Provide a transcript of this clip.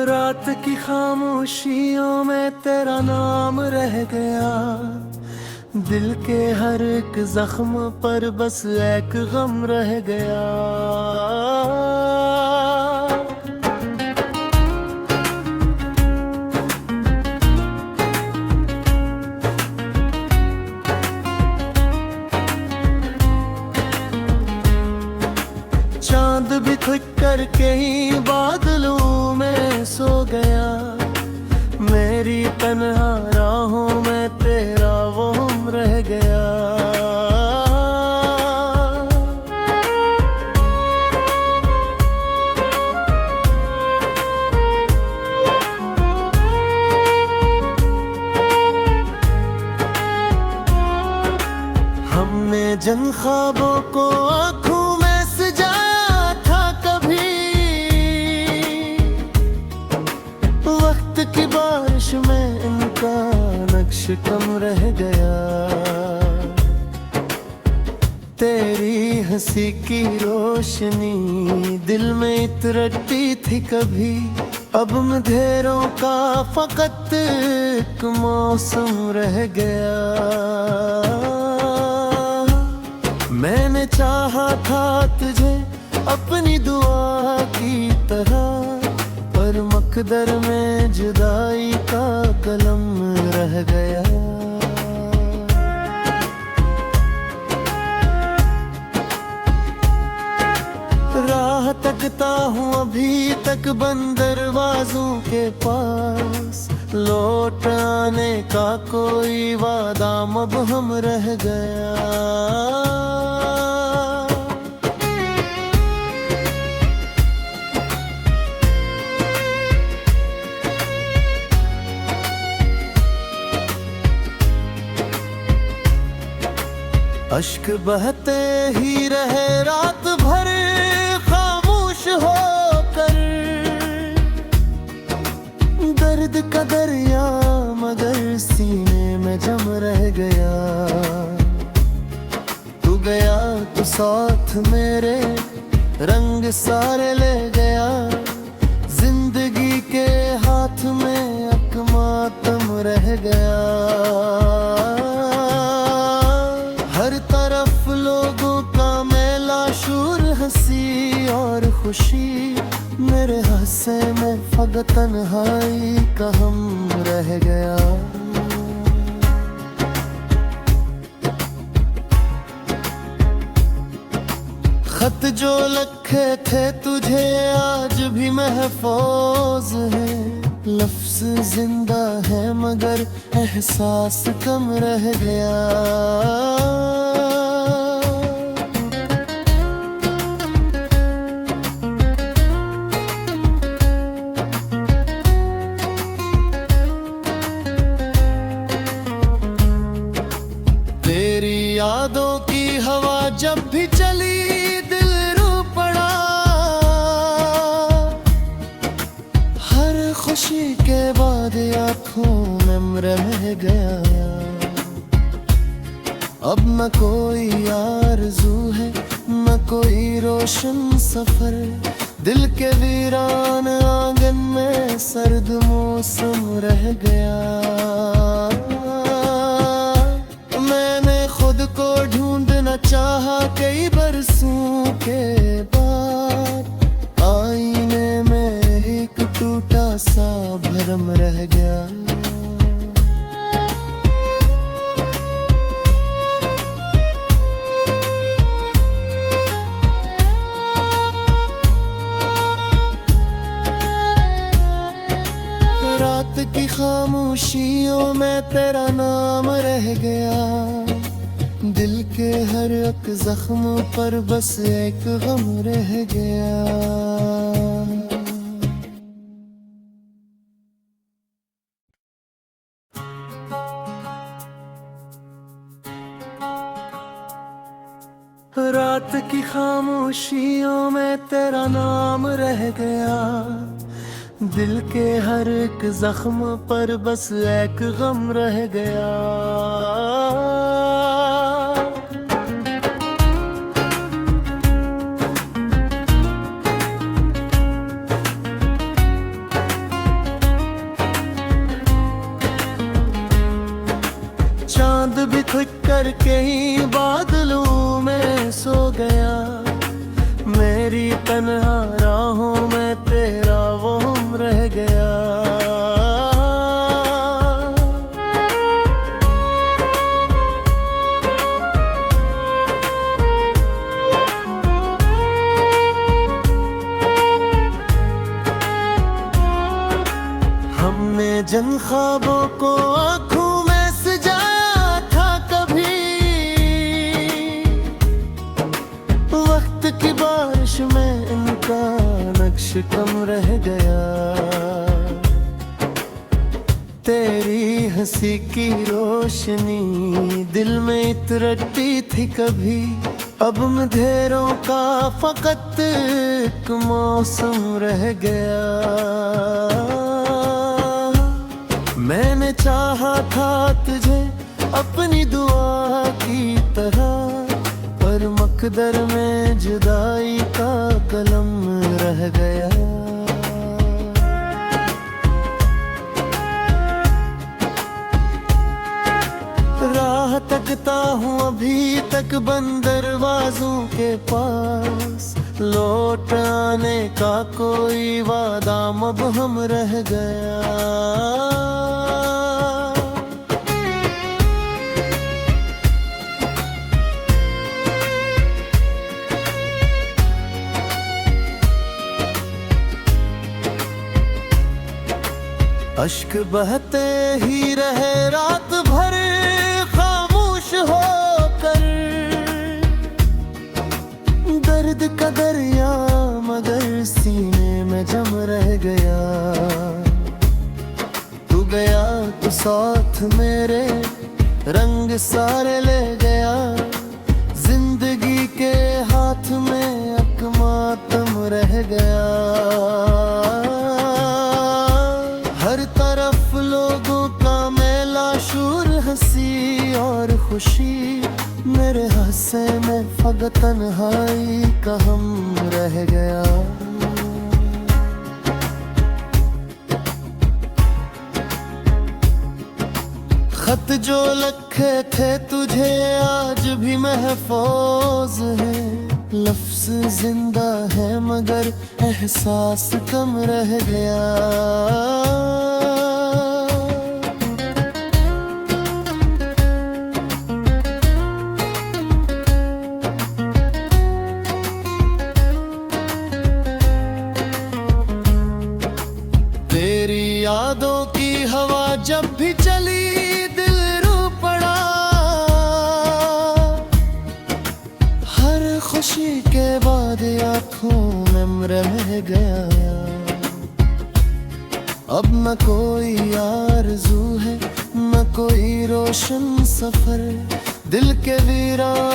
रात की खामोशियों में तेरा नाम रह गया। दिल के हर एक जख्म पर बस एक गम रह गया। चांद भी खुद करके ही बादलों में सो गया। मेरी तन्हा राहों में तेरा वो हम रह गया। हमने जिन ख्वाबों को आँखों में सजाया था, कभी वक्त की बारिश में इनका नक्श कम रह गया। तेरी हंसी की रोशनी दिल में इतरती थी कभी, अब अंधेरों का फकत एक मौसम रह गया। मैंने चाहा था तुझे अपनी दुआ की तरह, पर मकदर में जुदाई का कलम रह गया। राह तकता हूँ अभी तक बंद दरवाजों के पास, लौट आने का कोई वादा अब हम रह गया। अश्क बहते ही रहे रात भर खामोश होकर, दर्द का दरिया मगर सीने में जम रह गया। तू गया तो साथ मेरे रंग सारे ले गया, जिंदगी के हाथ में एक मातम रह गया। हर तरफ लोगों का मेला शूर, हंसी और खुशी, मेरे हंसे में फकत तन्हाई का हम रह गया। खत जो लिखे थे तुझे आज भी महफूज है, लफ्ज जिंदा है मगर एहसास कम रह गया। तेरी यादों की हवा जब भी चली दिल रो पड़ा, हर खुशी के बाद आँखों में रह गया। अब न कोई आरज़ू है न कोई रोशन सफर, दिल के वीरान आंगन में सर्द मौसम रह गया। मैंने खुद को ढूंढना चाहा कई बरसों के बाद, आईने में एक टूटा सा भरम रह गया। रात की खामोशियों में तेरा नाम रह गया, दिल के हर एक जख्म पर बस एक गम रह गया। रात की खामोशियों में तेरा नाम रह गया, दिल के हर एक जख्म पर बस एक गम रह गया। तन्हा राहों में तेरा वो रह गया। हमने जिन ख्वाबों को आँखों में सजाया था कभी, वक्त की बारिश में इनका नक्श कम रह गया। तेरी हंसी की रोशनी दिल में इतरती थी कभी, अब अंधेरों का फकत एक मौसम रह गया। मैंने चाहा था तुझे अपनी दुआ की तरह, पर मकदर में जुदाई का कलम रह गया। राह तकता हूँ अभी तक बंद दरवाजों के पास, लौट आने का कोई वादा मबहम रह गया। अश्क बहते ही रहे रात भर खामोश होकर, दर्द का दरिया मगर सीने में जम रह गया। तू गया तो साथ मेरे रंग सारे ले गया, जिंदगी के हाथ में एक मातम रह गया। हर तरफ लोगों का मेला शूर, हंसी और खुशी, मेरे हंसे में फकत तन्हाई का हम रह गया। खत जो लिखे थे तुझे आज भी महफूज है, लफ्ज जिंदा है मगर एहसास कम रह गया। तेरी यादों की हवा जब भी चली दिल रो पड़ा, हर खुशी के बाद आँखों में रह गया। अब न कोई आरज़ू है न कोई रोशन सफर, दिल के वीरान